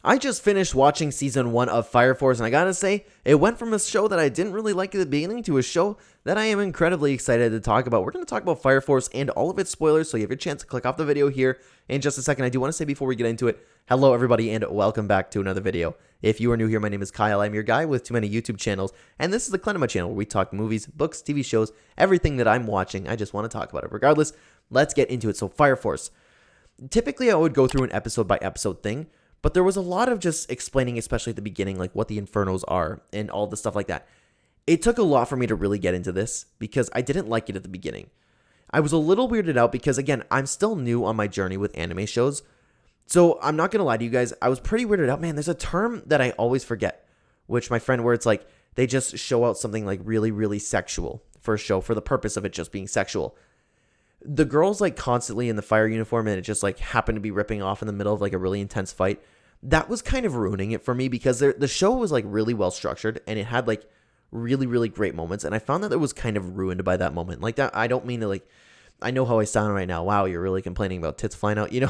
I just finished watching season 1 of Fire Force, and I gotta say, it went from a show that I didn't really like at the beginning to a show that I am incredibly excited to talk about. We're going to talk about Fire Force and all of its spoilers, so you have your chance to click off the video here in just a second. I do want to say before we get into it, hello everybody, and welcome back to another video. If you are new here, my name is Kyle. I'm your guy with too many YouTube channels, and this is the Clenema channel where we talk movies, books, TV shows, everything that I'm watching. I just want to talk about it. Regardless, let's get into it. So Fire Force. Typically, I would go through an episode by episode thing, but there was a lot of just explaining, especially at the beginning, like what the Infernos are and all the stuff like that. It took a lot for me to really get into this because I didn't like it at the beginning. I was a little weirded out because, again, I'm still new on my journey with anime shows. So I'm not going to lie to you guys. I was pretty weirded out. Man, there's a term that I always forget, which my friend, where it's like they just show out something like really, really sexual for a show for the purpose of it just being sexual. The girl's like constantly in the fire uniform and it just like happened to be ripping off in the middle of like a really intense fight. That was kind of ruining it for me because the show was like really well structured and it had like really, really great moments. And I found that it was kind of ruined by that moment. Like that, I don't mean to like, I know how I sound right now. Wow, you're really complaining about tits flying out. You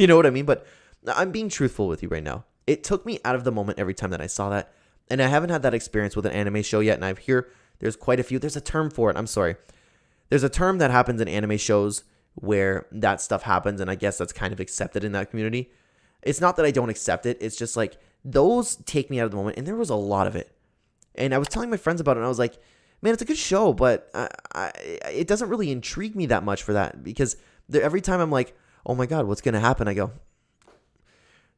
know what I mean? But I'm being truthful with you right now. It took me out of the moment every time that I saw that. And I haven't had that experience with an anime show yet. And I've heard there's quite a few. There's a term for it. I'm sorry. There's a term that happens in anime shows where that stuff happens. And I guess that's kind of accepted in that community. It's not that I don't accept it. It's just like those take me out of the moment. And there was a lot of it. And I was telling my friends about it. And I was like, man, it's a good show. But it doesn't really intrigue me that much for that. Because every time I'm like, oh my God, what's going to happen? I go,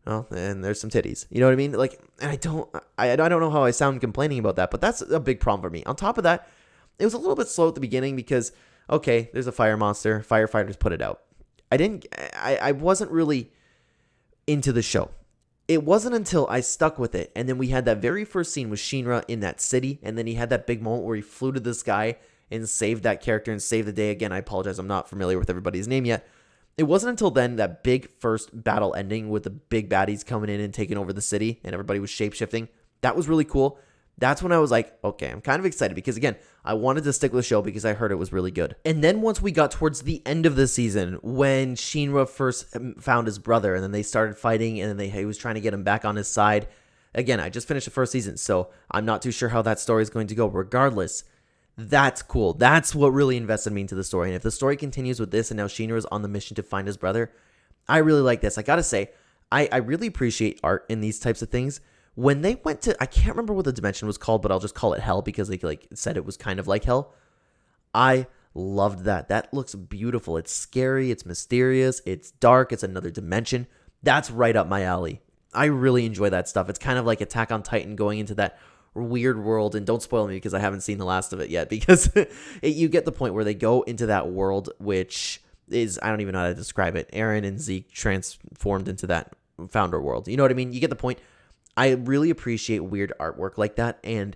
oh, and there's some titties. You know what I mean? Like, and I don't know how I sound complaining about that. But that's a big problem for me. On top of that, it was a little bit slow at the beginning because, okay, there's a fire monster. Firefighters put it out. I wasn't really into the show. It wasn't until I stuck with it, and then we had that very first scene with Shinra in that city, and then he had that big moment where he flew to the sky and saved that character and saved the day. Again, I apologize, I'm not familiar with everybody's name yet. It wasn't until then that big first battle ending with the big baddies coming in and taking over the city, and everybody was shape-shifting. That was really cool. That's when I was like, okay, I'm kind of excited because, again, I wanted to stick with the show because I heard it was really good. And then once we got towards the end of the season, when Shinra first found his brother and then they started fighting and then he was trying to get him back on his side. Again, I just finished the first season, so I'm not too sure how that story is going to go. Regardless, that's cool. That's what really invested me into the story. And if the story continues with this and now Shinra is on the mission to find his brother, I really like this. I gotta say, I really appreciate art in these types of things. When they went to, I can't remember what the dimension was called, but I'll just call it hell because they like said it was kind of like hell. I loved that. That looks beautiful. It's scary. It's mysterious. It's dark. It's another dimension. That's right up my alley. I really enjoy that stuff. It's kind of like Attack on Titan going into that weird world. And don't spoil me because I haven't seen the last of it yet because you get the point where they go into that world, which is, I don't even know how to describe it. Eren and Zeke transformed into that founder world. You know what I mean? You get the point. I really appreciate weird artwork like that, and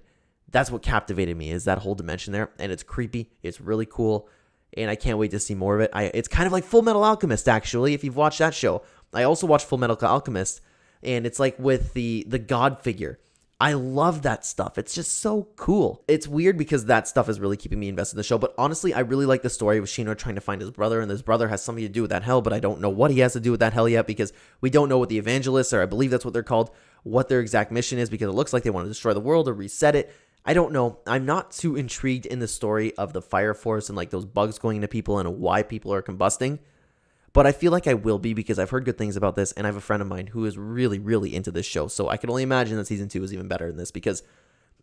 that's what captivated me is that whole dimension there, and it's creepy, it's really cool, and I can't wait to see more of it. It's kind of like Full Metal Alchemist, actually, if you've watched that show. I also watched Full Metal Alchemist, and it's like with the god figure. I love that stuff. It's just so cool. It's weird because that stuff is really keeping me invested in the show, but honestly, I really like the story with Shinra trying to find his brother, and his brother has something to do with that hell, but I don't know what he has to do with that hell yet because we don't know what the evangelists are. I believe that's what they're called, what their exact mission is because it looks like they want to destroy the world or reset it. I don't know. I'm not too intrigued in the story of the fire force and like those bugs going into people and why people are combusting. But I feel like I will be because I've heard good things about this and I have a friend of mine who is really, really into this show. So I can only imagine that season 2 is even better than this because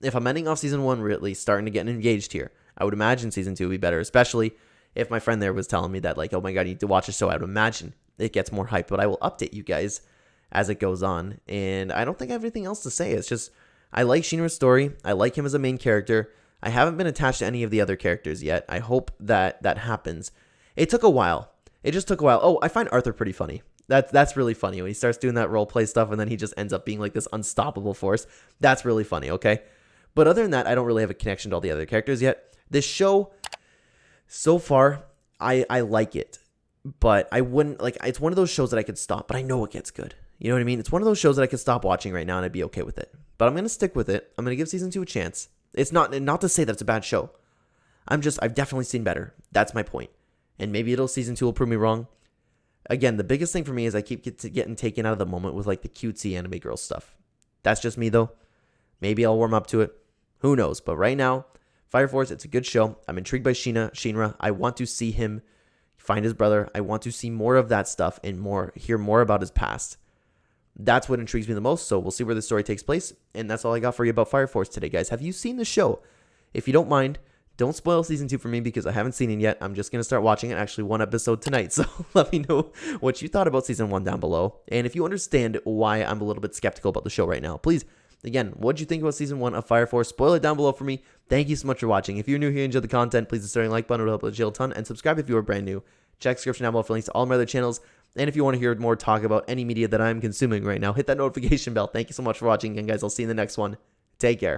if I'm ending off season 1 really starting to get engaged here, I would imagine season 2 would be better, especially if my friend there was telling me that like, oh my God, you need to watch the show. I would imagine it gets more hype, but I will update you guys as it goes on. And I don't think I have anything else to say. It's just, I like Shinra's story. I like him as a main character. I haven't been attached to any of the other characters yet. I hope that that happens. It took a while. It just took a while. Oh, I find Arthur pretty funny. That's really funny when he starts doing that role play stuff and then he just ends up being like this unstoppable force. That's really funny, okay? But other than that, I don't really have a connection to all the other characters yet. This show, so far, I like it. But I wouldn't, like, it's one of those shows that I could stop, but I know it gets good. You know what I mean? It's one of those shows that I could stop watching right now and I'd be okay with it. But I'm going to stick with it. I'm going to give season 2 a chance. It's not to say that it's a bad show. I've definitely seen better. That's my point. And maybe season 2 will prove me wrong. Again, the biggest thing for me is I keep getting taken out of the moment with like the cutesy anime girl stuff. That's just me though. Maybe I'll warm up to it. Who knows? But right now, Fire Force, it's a good show. I'm intrigued by Shinra. I want to see him find his brother. I want to see more of that stuff and hear more about his past. That's what intrigues me the most. So we'll see where the story takes place. And that's all I got for you about Fire Force today, guys. Have you seen the show? If you don't mind, don't spoil season 2 for me because I haven't seen it yet. I'm just going to start watching it, actually one episode tonight. So let me know what you thought about season 1 down below. And if you understand why I'm a little bit skeptical about the show right now, please, again, what did you think about season 1 of Fire Force? Spoil it down below for me. Thank you so much for watching. If you're new here and enjoyed the content, please hit the like button. It will help the channel a ton. And subscribe if you are brand new. Check the description down below for links to all my other channels. And if you want to hear more talk about any media that I'm consuming right now, hit that notification bell. Thank you so much for watching. And guys, I'll see you in the next one. Take care.